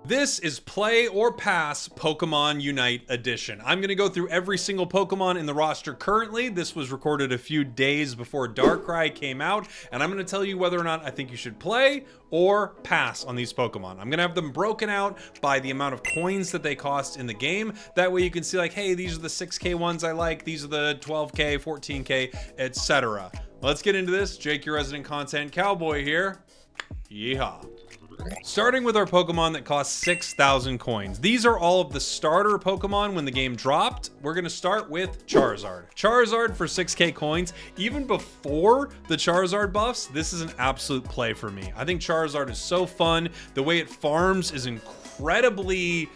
This is Play or Pass Pokemon Unite Edition. I'm going to go through every single Pokemon in the roster currently. This was recorded a few days before Darkrai came out, and I'm going to tell you whether or not I think you should play or pass on these Pokemon. I'm going to have them broken out by the amount of coins that they cost in the game. That way you can see like, hey, these are the 6K ones I like, these are the 12K, 14K, etc. Let's get into this. Jake, your resident content cowboy here. Yeehaw. Starting with our Pokemon that cost 6,000 coins. These are all of the starter Pokemon when the game dropped. We're going to start with Charizard. Charizard for 6K coins. Even before the Charizard buffs, this is an absolute play for me. I think Charizard is so fun. The way it farms is incredibly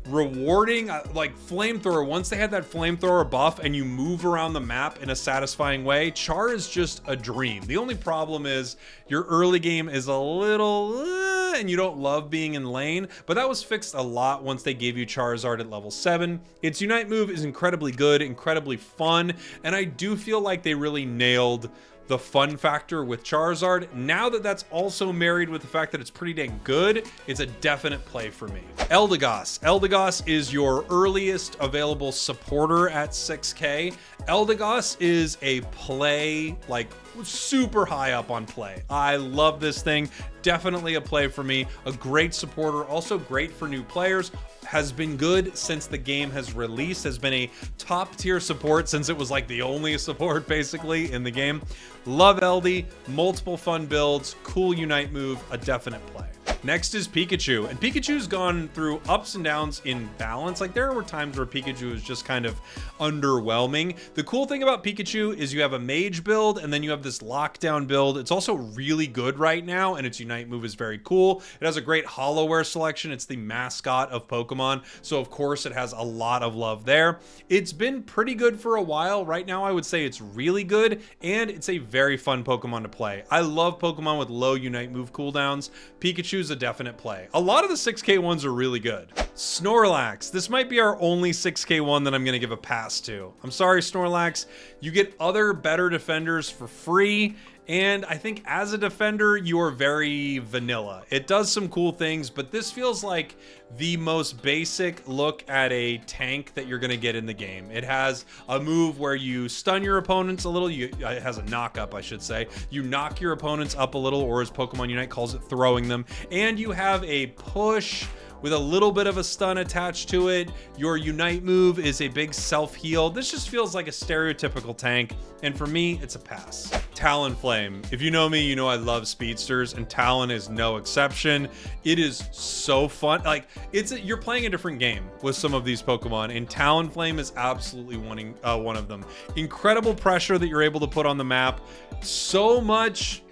rewarding. Like flamethrower, once they had that flamethrower buff and you move around the map in a satisfying way, Char is just a dream. The only problem is your early game is a little and you don't love being in lane, but that was fixed a lot once they gave you Charizard at level 7. Its Unite move is incredibly good, incredibly fun, and I do feel like they really nailed the fun factor with Charizard. Now that that's also married with the fact that it's pretty dang good, it's a definite play for me. Eldegoss. Eldegoss is your earliest available supporter at 6K. Eldegoss is a play, like super high up on play. I love this thing. Definitely a play for me. A great supporter, also great for new players. Has been good since the game has released, has been a top tier support since it was like the only support basically in the game. Love Eldy, multiple fun builds, cool Unite move, a definite play. Next is Pikachu, and Pikachu's gone through ups and downs in balance. Like there were times where Pikachu was just kind of underwhelming. The cool thing about Pikachu is you have a mage build and then you have this lockdown build. It's also really good right now, and its Unite move is very cool. It has a great Hollowware selection. It's the mascot of Pokemon, so of course it has a lot of love there. It's been pretty good for a while. Right now I would say it's really good, and it's a very fun Pokemon to play. I love Pokemon with low Unite move cooldowns. Pikachu's a definite play. A lot of the 6K ones are really good. Snorlax. This might be our only 6K one that I'm going to give a pass to. I'm sorry, Snorlax. You get other better defenders for free, and I think as a defender, you are very vanilla. It does some cool things, but this feels like the most basic look at a tank that you're going to get in the game. It has a move where you stun your opponents a little. It has a knock up, I should say. You knock your opponents up a little, or as Pokemon Unite calls it, throwing them. And you have a push with a little bit of a stun attached to it. Your Unite move is a big self-heal. This just feels like a stereotypical tank, and for me, it's a pass. Talonflame. If you know me, you know I love speedsters, and Talon is no exception. It is so fun. Like, you're playing a different game with some of these Pokemon, and Talonflame is absolutely one of them. Incredible pressure that you're able to put on the map. So much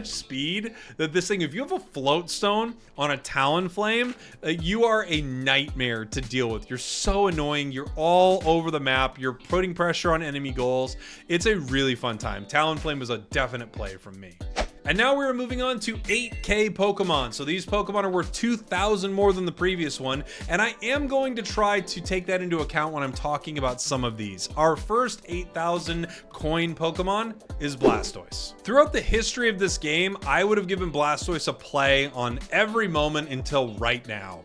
speed that this thing, if you have a float stone on a Talonflame, you are a nightmare to deal with. You're so annoying. You're all over the map. You're putting pressure on enemy goals. It's a really fun time. Talonflame is a definite play from me. And now we're moving on to 8K Pokemon. So these Pokemon are worth 2,000 more than the previous one, and I am going to try to take that into account when I'm talking about some of these. Our first 8,000 coin Pokemon is Blastoise. Throughout the history of this game, I would have given Blastoise a play on every moment until right now.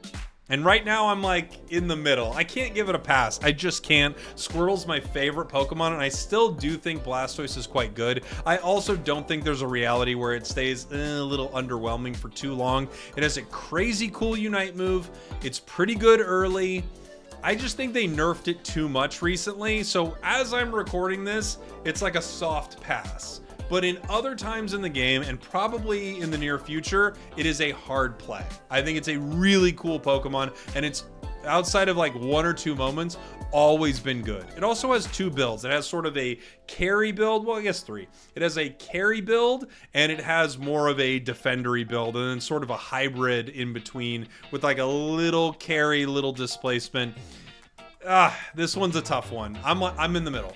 And right now I'm like in the middle. I can't give it a pass. I just can't. Squirtle's my favorite Pokemon, and I still do think Blastoise is quite good. I also don't think there's a reality where it stays a little underwhelming for too long. It has a crazy cool Unite move. It's pretty good early. I just think they nerfed it too much recently. So as I'm recording this, it's like a soft pass. But in other times in the game, and probably in the near future, it is a hard play. I think it's a really cool Pokemon, and it's, outside of like 1 or 2 moments, always been good. It also has 2 builds. It has sort of a carry build, well, I guess 3. It has a carry build, and it has more of a defendery build, and then sort of a hybrid in between with like a little carry, little displacement. This one's a tough one. I'm in the middle.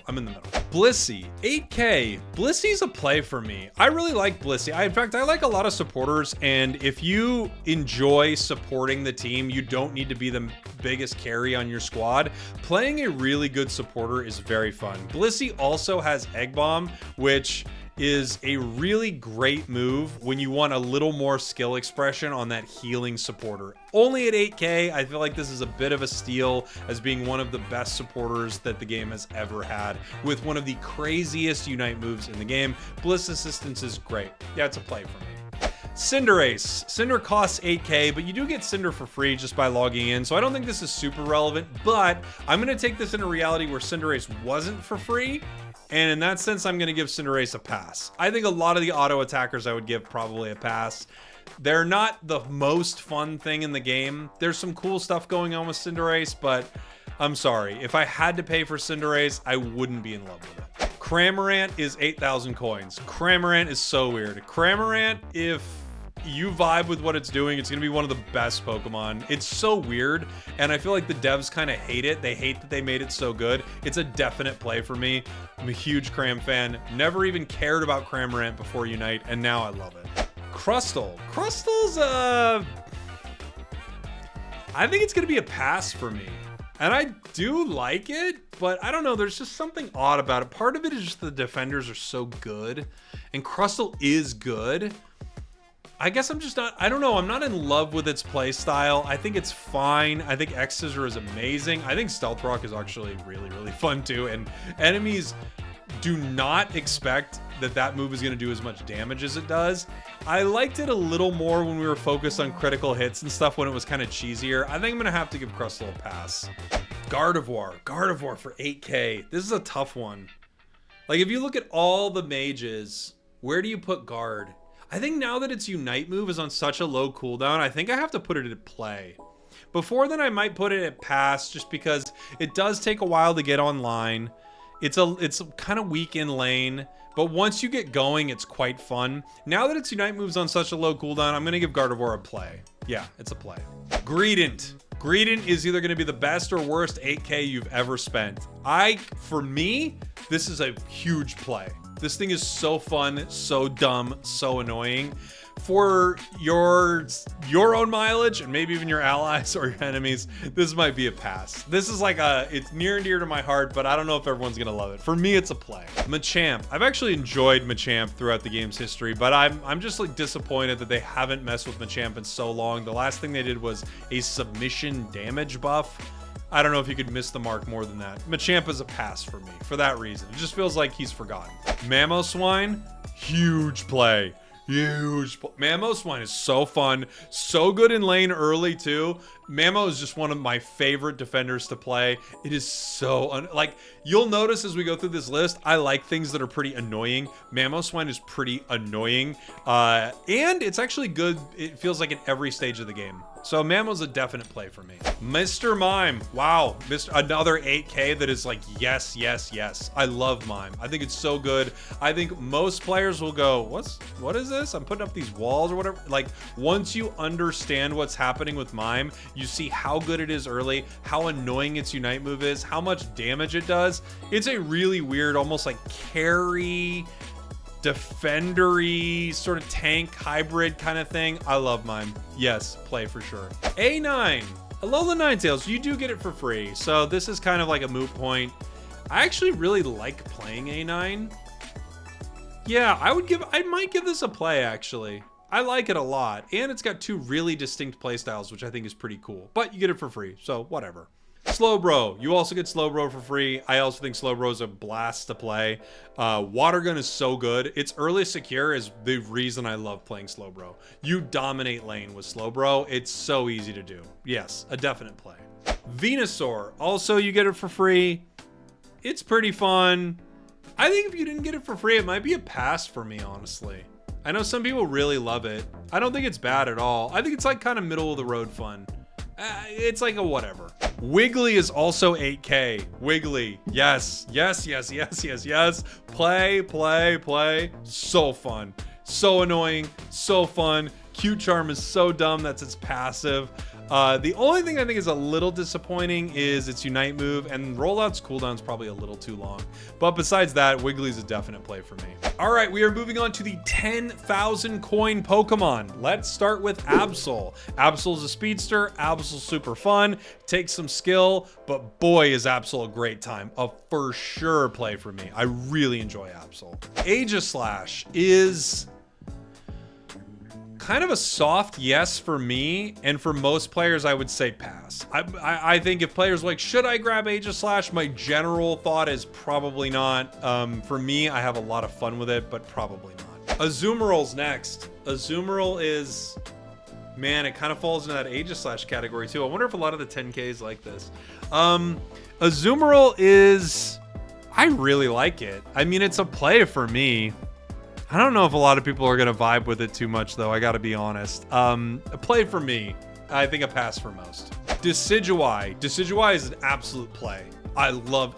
Blissey, 8K. Blissey's a play for me. I really like Blissey. In fact, I like a lot of supporters, and if you enjoy supporting the team, you don't need to be the biggest carry on your squad. Playing a really good supporter is very fun. Blissey also has Egg Bomb, which is a really great move when you want a little more skill expression on that healing supporter. Only at 8K, I feel like this is a bit of a steal as being one of the best supporters that the game has ever had, with one of the craziest Unite moves in the game. Bliss Assistance is great. Yeah, it's a play for me. Cinderace. Cinder costs 8K, but you do get Cinder for free just by logging in, so I don't think this is super relevant, but I'm going to take this into reality where Cinderace wasn't for free, and in that sense, I'm going to give Cinderace a pass. I think a lot of the auto attackers I would give probably a pass. They're not the most fun thing in the game. There's some cool stuff going on with Cinderace, but I'm sorry. If I had to pay for Cinderace, I wouldn't be in love with it. Cramorant is 8,000 coins. Cramorant is so weird. Cramorant, if you vibe with what it's doing, it's going to be one of the best Pokemon. It's so weird, and I feel like the devs kind of hate it. They hate that they made it so good. It's a definite play for me. I'm a huge Cram fan. Never even cared about Cramorant before Unite, and now I love it. Crustle. Crustal's, I think it's going to be a pass for me. And I do like it, but I don't know, there's just something odd about it. Part of it is just the defenders are so good, and Crustle is good. I guess I'm just not, I don't know, I'm not in love with its play style. I think it's fine. I think X-Scissor is amazing. I think Stealth Rock is actually really, really fun too, and enemies do not expect that that move is going to do as much damage as it does. I liked it a little more when we were focused on critical hits and stuff, when it was kind of cheesier. I think I'm going to have to give Crustle a pass. Gardevoir. Gardevoir for 8K. This is a tough one. Like, if you look at all the mages, where do you put Guard? I think now that its Unite move is on such a low cooldown, I think I have to put it at play. Before then, I might put it at pass, just because it does take a while to get online. It's kind of weak in lane, but once you get going, it's quite fun. Now that its Unite moves on such a low cooldown, I'm going to give Gardevoir a play. Yeah, it's a play. Greedent. Greedent is either going to be the best or worst 8K you've ever spent. For me, this is a huge play. This thing is so fun, so dumb, so annoying. For your own mileage, and maybe even your allies or your enemies, this might be a pass. This is like it's near and dear to my heart, but I don't know if everyone's gonna love it. For me, it's a play. Machamp. I've actually enjoyed Machamp throughout the game's history, but I'm just like disappointed that they haven't messed with Machamp in so long. The last thing they did was a submission damage buff. I don't know if you could miss the mark more than that. Machamp is a pass for me for that reason. It just feels like he's forgotten. Mamoswine, huge play. Huge. Mamoswine is so fun, so good in lane early too. Mamo is just one of my favorite defenders to play. It is so like, you'll notice as we go through this list, I like things that are pretty annoying. Mamoswine is pretty annoying, and it's actually good. It feels like in every stage of the game. So Mamo's a definite play for me. Mr. Mime. Wow. Another 8K that is like, yes, yes, yes. I love Mime. I think it's so good. I think most players will go, what is this? I'm putting up these walls or whatever. Like, once you understand what's happening with Mime, you see how good it is early, how annoying its Unite move is, how much damage it does. It's a really weird, almost like carry, defendery, sort of tank hybrid kind of thing. I love Mime. Yes, play for sure. A9. Alola Ninetales, you do get it for free, so this is kind of like a moot point. I actually really like playing A9. Yeah, I might give this a play, actually. I like it a lot, and it's got two really distinct playstyles, which I think is pretty cool. But you get it for free, so whatever. Slowbro. You also get Slowbro for free. I also think Slowbro is a blast to play. Water Gun is so good. Its early secure is the reason I love playing Slowbro. You dominate lane with Slowbro. It's so easy to do. Yes, a definite play. Venusaur. Also, you get it for free. It's pretty fun. I think if you didn't get it for free, it might be a pass for me, honestly. I know some people really love it. I don't think it's bad at all. I think it's like kind of middle of the road fun. It's like a whatever. Wiggly is also 8K. Wiggly. Yes. Yes, yes, yes, yes, yes. Play, play, play. So fun. So annoying. So fun. Cute Charm is so dumb. That's its passive. The only thing I think is a little disappointing is its Unite move, and rollout's cooldown's probably a little too long. But besides that, Wiggly's a definite play for me. All right, we are moving on to the 10,000 coin Pokemon. Let's start with Absol. Absol's a speedster. Absol's super fun. Takes some skill, but boy is Absol a great time. A for sure play for me. I really enjoy Absol. Aegislash is kind of a soft yes for me, and for most players I would say pass. I think if players like, should I grab Aegislash, my general thought is probably not. For me, I have a lot of fun with it, but probably not. Azumarill's next. Azumarill is, man, it kind of falls into that Aegislash category too. I wonder if a lot of the 10Ks like this. Azumarill is, I really like it. I mean, it's a play for me. I don't know if a lot of people are going to vibe with it too much, though. I got to be honest. A play for me. I think a pass for most. Decidueye. Decidueye is an absolute play. I love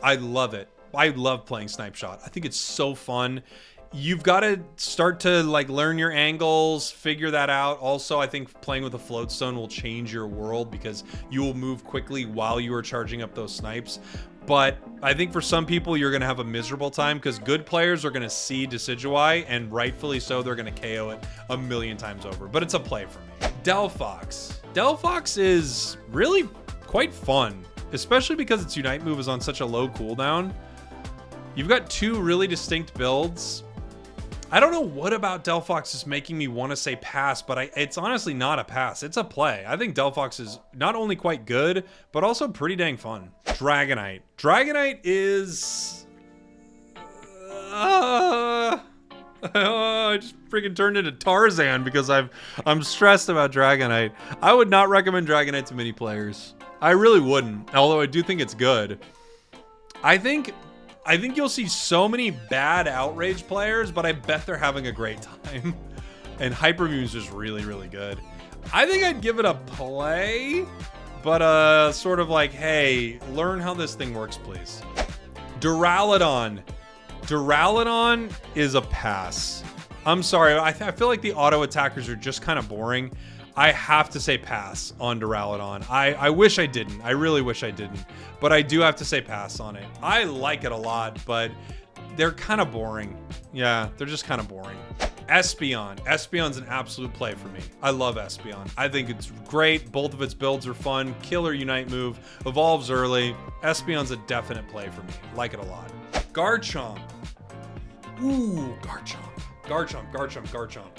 it. I love playing Snipe Shot. I think it's so fun. You've got to start to like learn your angles, figure that out. Also, I think playing with a Float Stone will change your world because you will move quickly while you are charging up those snipes. But I think for some people, you're going to have a miserable time because good players are going to see Decidueye, and rightfully so, they're going to KO it a million times over. But it's a play for me. Delphox. Delphox is really quite fun, especially because its Unite move is on such a low cooldown. You've got two really distinct builds. I don't know what about Delphox is making me want to say pass, but it's honestly not a pass. It's a play. I think Delphox is not only quite good, but also pretty dang fun. Dragonite. Dragonite is... I just freaking turned into Tarzan because I'm stressed about Dragonite. I would not recommend Dragonite to many players. I really wouldn't, although I do think it's good. I think you'll see so many bad Outrage players, but I bet they're having a great time. And Hypermune is just really, really good. I think I'd give it a play, but sort of like, hey, learn how this thing works, please. Duraludon. Duraludon is a pass. I'm sorry, I feel like the auto attackers are just kind of boring. I have to say pass on Duraludon. I wish I didn't. I really wish I didn't. But I do have to say pass on it. I like it a lot, but they're kind of boring. Yeah, they're just kind of boring. Espeon. Espeon's an absolute play for me. I love Espeon. I think it's great. Both of its builds are fun. Killer Unite move. Evolves early. Espeon's a definite play for me. Like it a lot. Garchomp. Ooh, Garchomp. Garchomp, Garchomp, Garchomp.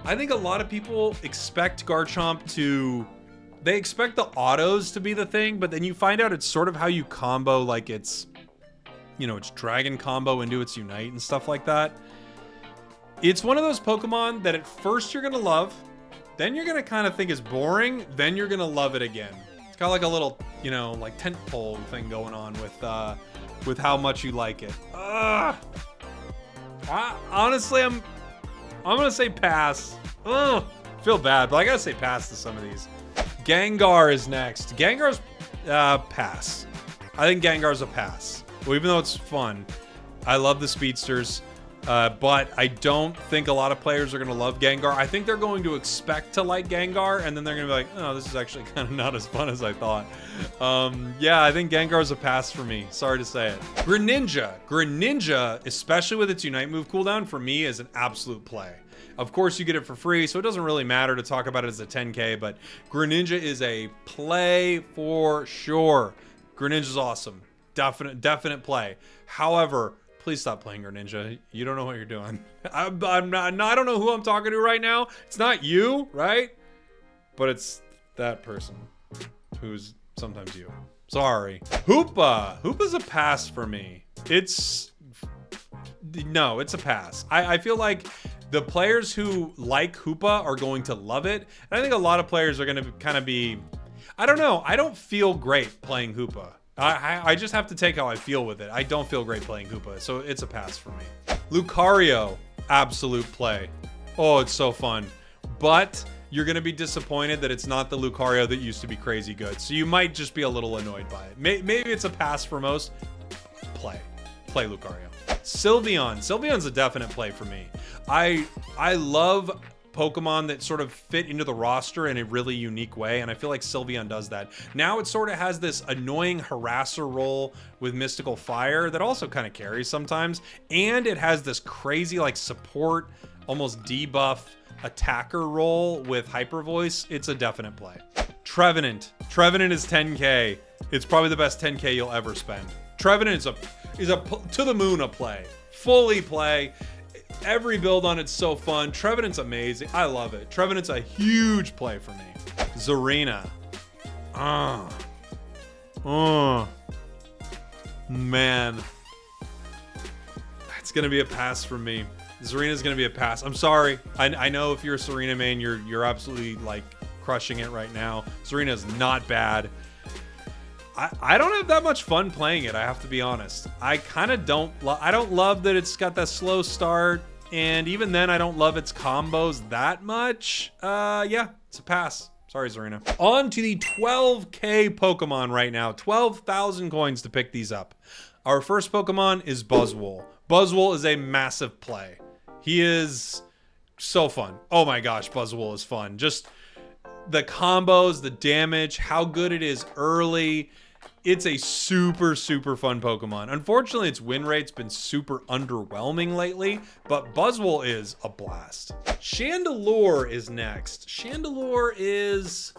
I think a lot of people expect Garchomp to... They expect the autos to be the thing, but then you find out it's sort of how you combo, like its... You know, its Dragon combo into its Unite and stuff like that. It's one of those Pokemon that at first you're going to love, then you're going to kind of think is boring, then you're going to love it again. It's got like a little, you know, like tentpole thing going on with how much you like it. Honestly, I'm gonna say pass. Ugh, feel bad, but I gotta say pass to some of these. Gengar is next. Gengar's pass. I think Gengar's a pass. Well, even though it's fun, I love the speedsters, but I don't think a lot of players are gonna love Gengar. I think they're going to expect to like Gengar, and then they're gonna be like, oh, this is actually kind of not as fun as I thought. Yeah, I think Gengar's a pass for me. Sorry to say it. Greninja. Greninja, especially with its Unite move cooldown, for me is an absolute play. Of course, you get it for free, so it doesn't really matter to talk about it as a 10K, but Greninja is a play for sure. Greninja's awesome. Definite play. However, please stop playing Greninja. You don't know what you're doing. I don't know who I'm talking to right now. It's not you, right? But it's that person who's sometimes you. Sorry. Hoopa. Hoopa's a pass for me. No, it's a pass. I feel like the players who like Hoopa are going to love it. And I think a lot of players are going to kind of be... I don't know. I don't feel great playing Hoopa. I just have to take how I feel with it. I don't feel great playing Hoopa, so it's a pass for me. Lucario, absolute play. Oh, it's so fun. But you're going to be disappointed that it's not the Lucario that used to be crazy good. So you might just be a little annoyed by it. Maybe it's a pass for most. Play Lucario. Sylveon. Sylveon's a definite play for me. I love Pokemon that sort of fit into the roster in a really unique way, and I feel like Sylveon does that. Now it sort of has this annoying harasser role with Mystical Fire that also kind of carries sometimes, and it has this crazy like support, almost debuff attacker role with Hyper Voice. It's a definite play. Trevenant. Trevenant is 10k. It's probably the best 10k you'll ever spend. Trevenant is a to the moon a play. Fully play. Every build on it's so fun. Trevenant's amazing. I love it. Trevenant's a huge play for me. Zarina. Man. That's gonna be a pass for me. Zarina's gonna be a pass. I'm sorry. I know if you're a Serena main, you're absolutely like crushing it right now. Zarina's not bad. I don't have that much fun playing it, I have to be honest. I kind of don't love that it's got that slow start, and even then I don't love its combos that much. Yeah, it's a pass. Sorry, Zarina. On to the 12k Pokemon right now. 12,000 coins to pick these up. Our first Pokemon is Buzzwole. Buzzwole is a massive play. He is so fun. Oh my gosh, Buzzwole is fun. Just the combos, the damage, how good it is early. It's a super, super fun Pokemon. Unfortunately, its win rate's been super underwhelming lately, but Buzzwole is a blast. Chandelure is next. Chandelure is...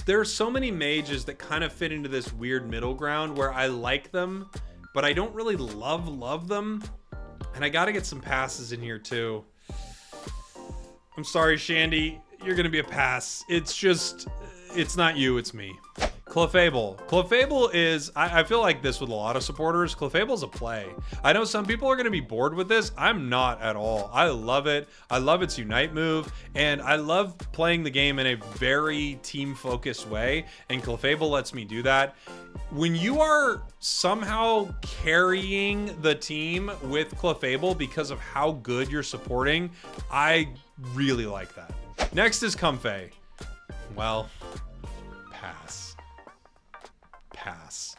There are so many mages that kind of fit into this weird middle ground where I like them, but I don't really love them. And I gotta get some passes in here too. I'm sorry, Shandy. You're gonna be a pass. It's just, it's not you, it's me. Clefable. Clefable is, I feel like this with a lot of supporters, Clefable's a play. I know some people are gonna be bored with this. I'm not at all. I love it. I love its Unite move, and I love playing the game in a very team-focused way, and Clefable lets me do that. When you are somehow carrying the team with Clefable because of how good you're supporting, I really like that. Next is Comfey. Well, pass. Pass.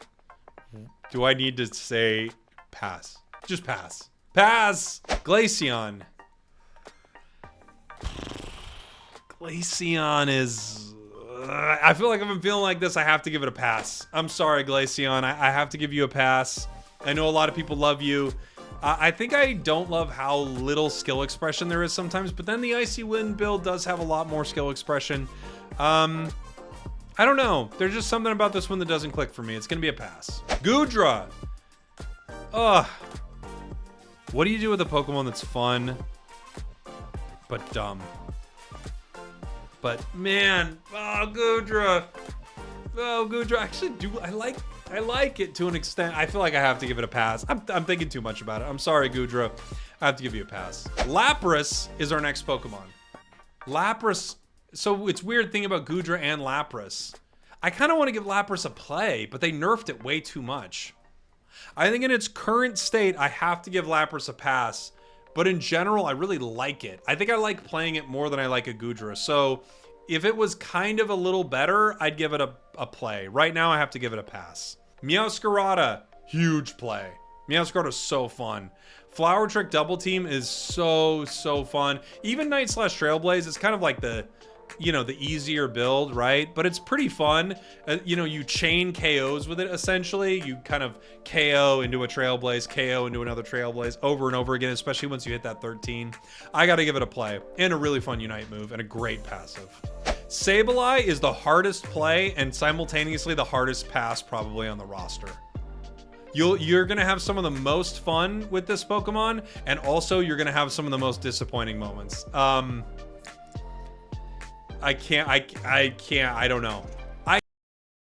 Do I need to say pass? Just pass. Pass! Glaceon. Glaceon is... I feel like if I'm feeling like this, I have to give it a pass. I'm sorry, Glaceon. I have to give you a pass. I know a lot of people love you. I think I don't love how little skill expression there is sometimes, but then the Icy Wind build does have a lot more skill expression. I don't know. There's just something about this one that doesn't click for me. It's gonna be a pass. Goodra. Ugh. What do you do with a Pokemon that's fun, but dumb? But man, oh, Goodra. Oh, Goodra. Actually, I like it to an extent. I feel like I have to give it a pass. I'm thinking too much about it. I'm sorry, Goodra. I have to give you a pass. Lapras is our next Pokemon. Lapras. So it's weird thing about Goodra and Lapras. I kind of want to give Lapras a play, but they nerfed it way too much. I think in its current state, I have to give Lapras a pass. But in general, I really like it. I think I like playing it more than I like a Goodra. So if it was kind of a little better, I'd give it a play. Right now, I have to give it a pass. Meowscarada, huge play. Meowscarada's so fun. Flower Trick Double Team is so fun. Even Night Slash Trailblaze is kind of like the, you know, the easier build, right? But it's pretty fun. You know, you chain KOs with it, essentially. You kind of KO into a Trailblaze, KO into another Trailblaze over and over again, especially once you hit that 13. I gotta give it a play. And a really fun Unite move and a great passive. Sableye is the hardest play and simultaneously the hardest pass probably on the roster. You're gonna have some of the most fun with this Pokemon, and also you're gonna have some of the most disappointing moments. I don't know.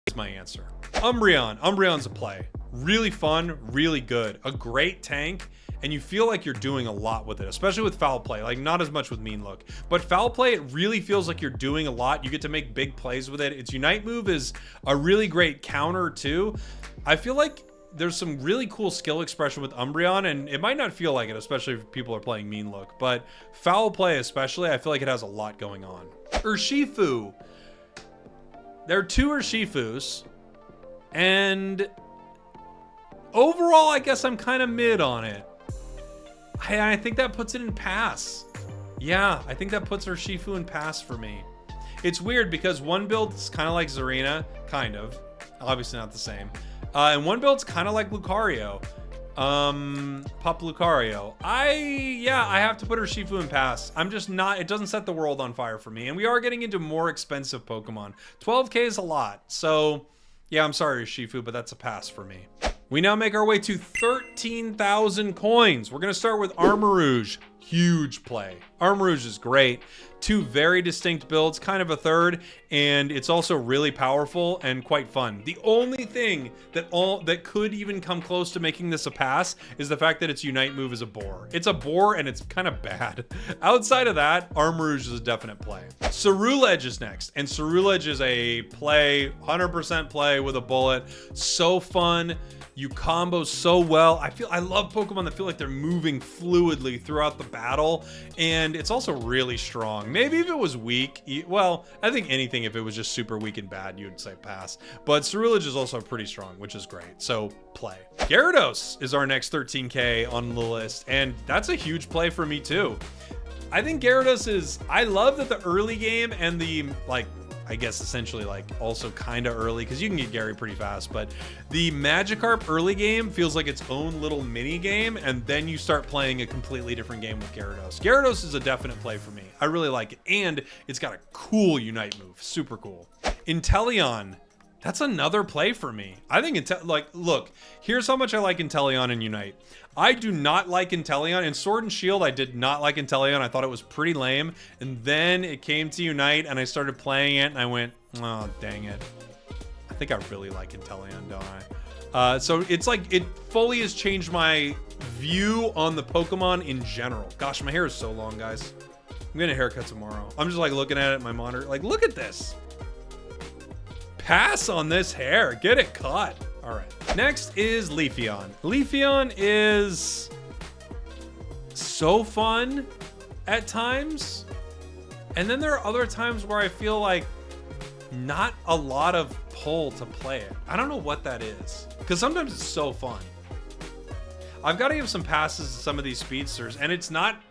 Is my answer. Umbreon. Umbreon's a play. Really fun, really good. A great tank, and you feel like you're doing a lot with it, especially with Foul Play. Like, not as much with Mean Look. But Foul Play, it really feels like you're doing a lot. You get to make big plays with it. Its Unite move is a really great counter, too. I feel like there's some really cool skill expression with Umbreon, and it might not feel like it, especially if people are playing Mean Look. But Foul Play especially, I feel like it has a lot going on. Urshifu. There are two Urshifus, and overall, I guess I'm kind of mid on it. I think that puts it in pass. Yeah, I think that puts Urshifu in pass for me. It's weird because one build's kind of like Zarina, kind of. Obviously not the same. And one build's kind of like Lucario. Pop Lucario. I have to put Urshifu in pass. I'm just not, it doesn't set the world on fire for me. And we are getting into more expensive Pokemon. 12K is a lot. So yeah, I'm sorry Urshifu, but that's a pass for me. We now make our way to 13,000 coins. We're gonna start with Armarouge. Huge play. Armarouge is great. Two very distinct builds, kind of a third, and it's also really powerful and quite fun. The only thing that could even come close to making this a pass is the fact that its Unite move is a bore. It's a bore and it's kind of bad. Outside of that, Armarouge is a definite play. Ceruledge is next, and Ceruledge is a play, 100% play with a bullet. So fun. You combo so well. I love Pokemon that feel like they're moving fluidly throughout the battle, and it's also really strong. Maybe if it was weak, well, I think anything if it was just super weak and bad, you'd say pass. But Ceruledge is also pretty strong, which is great. So play. Gyarados is our next 13K on the list, and that's a huge play for me too. I think Gyarados is, I love that the early game and the I guess essentially also kind of early because you can get Gary pretty fast, but the Magikarp early game feels like its own little mini game, and then you start playing a completely different game with Gyarados. Gyarados is a definite play for me. I really like it, and it's got a cool Unite move, super cool. Inteleon, that's another play for me. I think look, here's how much I like Inteleon and Unite. I do not like Inteleon. In Sword and Shield, I did not like Inteleon. I thought it was pretty lame. And then it came to Unite, and I started playing it, and I went, oh, dang it. I think I really like Inteleon, don't I? So it's like, it fully has changed my view on the Pokemon in general. Gosh, my hair is so long, guys. I'm getting a haircut tomorrow. I'm just looking at it in my monitor. Look at this. Pass on this hair. Get it cut. All right. Next is Leafeon. Leafeon is so fun at times. And then there are other times where I feel like not a lot of pull to play it. I don't know what that is. Because sometimes it's so fun. I've got to give some passes to some of these speedsters, and it's not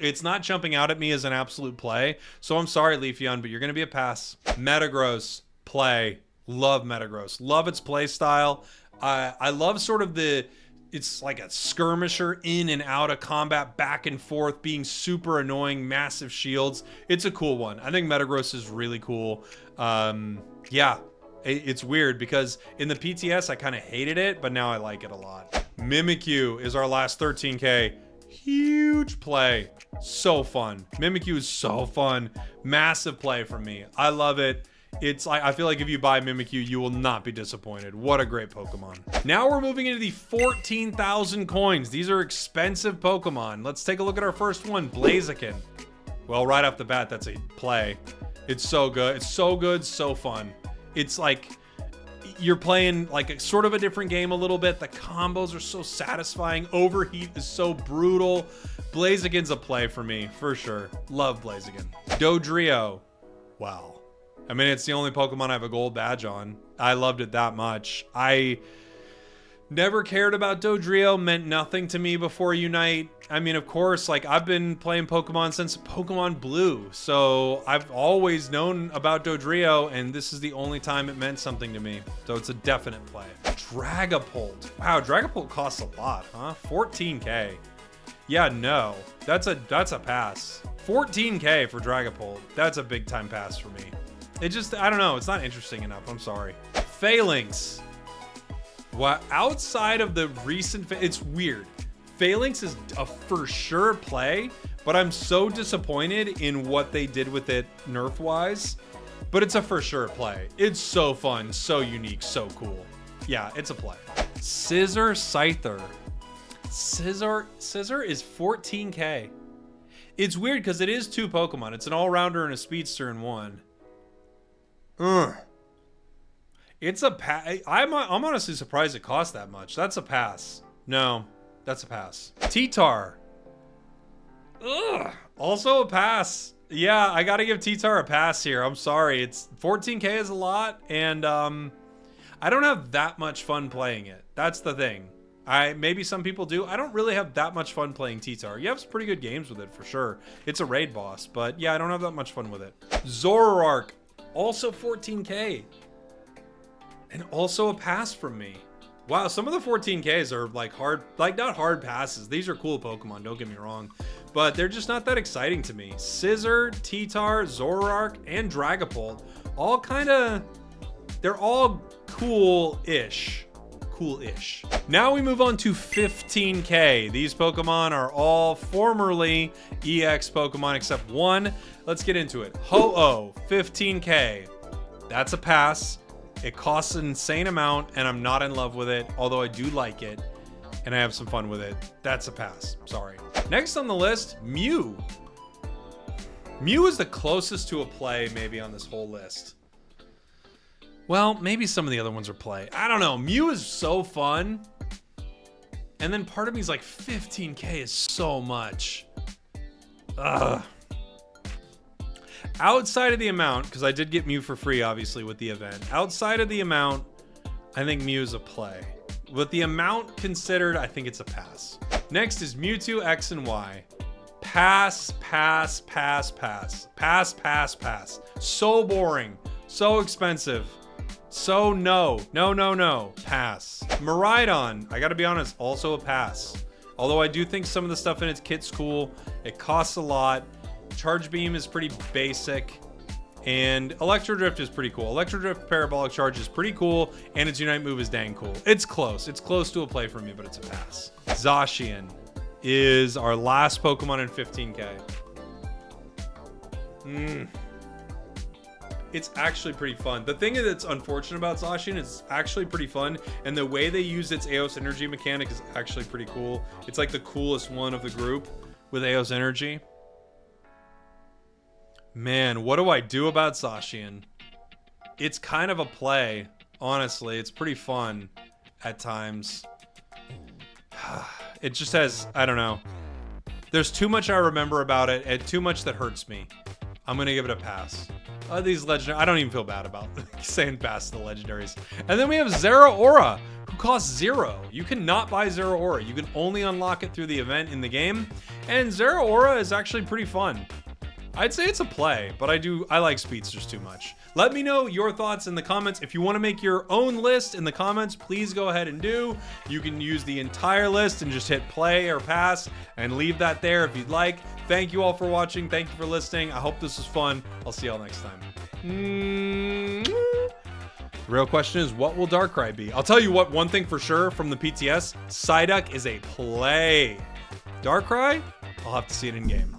jumping out at me as an absolute play. So I'm sorry, Leafeon, but you're going to be a pass. Metagross, play. Love Metagross. Love its play style. I love sort of it's like a skirmisher in and out of combat, back and forth, being super annoying, massive shields. It's a cool one. I think Metagross is really cool. Yeah, it's weird because in the PTS, I kind of hated it, but now I like it a lot. Mimikyu is our last 13K. Huge play. So fun. Mimikyu is so fun. Massive play from me. I love it. It's like, I feel like if you buy Mimikyu, you will not be disappointed. What a great Pokemon. Now we're moving into the 14,000 coins. These are expensive Pokemon. Let's take a look at our first one, Blaziken. Well, right off the bat, that's a play. It's so good. It's so good, so fun. It's like you're playing like a sort of a different game a little bit. The combos are so satisfying. Overheat is so brutal. Blaziken's a play for me, for sure. Love Blaziken. Dodrio. Wow. I mean, it's the only Pokemon I have a gold badge on. I loved it that much. I never cared about Dodrio, meant nothing to me before Unite. I mean, of course, I've been playing Pokemon since Pokemon Blue, so I've always known about Dodrio, and this is the only time it meant something to me. So it's a definite play. Dragapult. Wow, Dragapult costs a lot, huh? 14K. Yeah, no. That's a pass. 14K for Dragapult. That's a big time pass for me. It just, I don't know. It's not interesting enough. I'm sorry. Phalanx. Well, outside of the recent, it's weird. Phalanx is a for sure play, but I'm so disappointed in what they did with it nerf-wise. But it's a for sure play. It's so fun, so unique, so cool. Yeah, it's a play. Scizor Scyther. Scizor is 14K. It's weird because it is two Pokemon. It's an all-rounder and a speedster in one. It's a pass. I'm honestly surprised it costs that much. That's a pass. No, that's a pass. T-Tar. Also a pass. Yeah, I gotta give T-Tar a pass here. I'm sorry. It's 14K is a lot, and I don't have that much fun playing it. That's the thing. Maybe some people do. I don't really have that much fun playing T-Tar. You have some pretty good games with it for sure. It's a raid boss, but yeah, I don't have that much fun with it. Zoroark, also 14k. And also a pass from me. Wow, some of the 14Ks are like hard, like not hard passes. These are cool Pokemon, don't get me wrong. But they're just not that exciting to me. Scizor, T-Tar, Zoroark, and Dragapult. All kind of, they're all cool-ish. Cool-ish. Now we move on to 15K. These Pokemon are all formerly EX Pokemon except one. Let's get into it. Ho-Oh, 15K. That's a pass. It costs an insane amount, and I'm not in love with it, although I do like it, and I have some fun with it. That's a pass. Sorry. Next on the list, Mew. Mew is the closest to a play maybe on this whole list. Well, maybe some of the other ones are play. I don't know. Mew is so fun. And then part of me is like, 15K is so much. Ugh. Outside of the amount, because I did get Mew for free, obviously, with the event. Outside of the amount, I think Mew is a play. With the amount considered, I think it's a pass. Next is Mewtwo X and Y. Pass, pass, pass, pass. Pass, pass, pass. So boring. So expensive. So no. No, no, no. Pass. Miraidon, I gotta be honest, also a pass. Although I do think some of the stuff in its kit's cool. It costs a lot. Charge Beam is pretty basic, and Electro Drift is pretty cool. Electro Drift Parabolic Charge is pretty cool, and its Unite move is dang cool. It's close. It's close to a play for me, but it's a pass. Zacian is our last Pokemon in 15K. It's actually pretty fun. The thing that's unfortunate about Zacian is it's actually pretty fun, and the way they use its Eos Energy mechanic is actually pretty cool. It's like the coolest one of the group with Eos Energy. Man, what do I do about Zacian? It's kind of a play, honestly. It's pretty fun at times. It just has, I don't know. There's too much I remember about it and too much that hurts me. I'm going to give it a pass. These legendary, I don't even feel bad about saying pass to the legendaries. And then we have Zeraora, who costs 0. You cannot buy Zeraora. You can only unlock it through the event in the game. And Zeraora is actually pretty fun. I'd say it's a play, but I like speedsters too much. Let me know your thoughts in the comments. If you want to make your own list in the comments, please go ahead and do. You can use the entire list and just hit play or pass and leave that there if you'd like. Thank you all for watching. Thank you for listening. I hope this was fun. I'll see y'all next time. The real question is, what will Darkrai be? I'll tell you what, one thing for sure from the PTS, Psyduck is a play. Darkrai, I'll have to see it in game.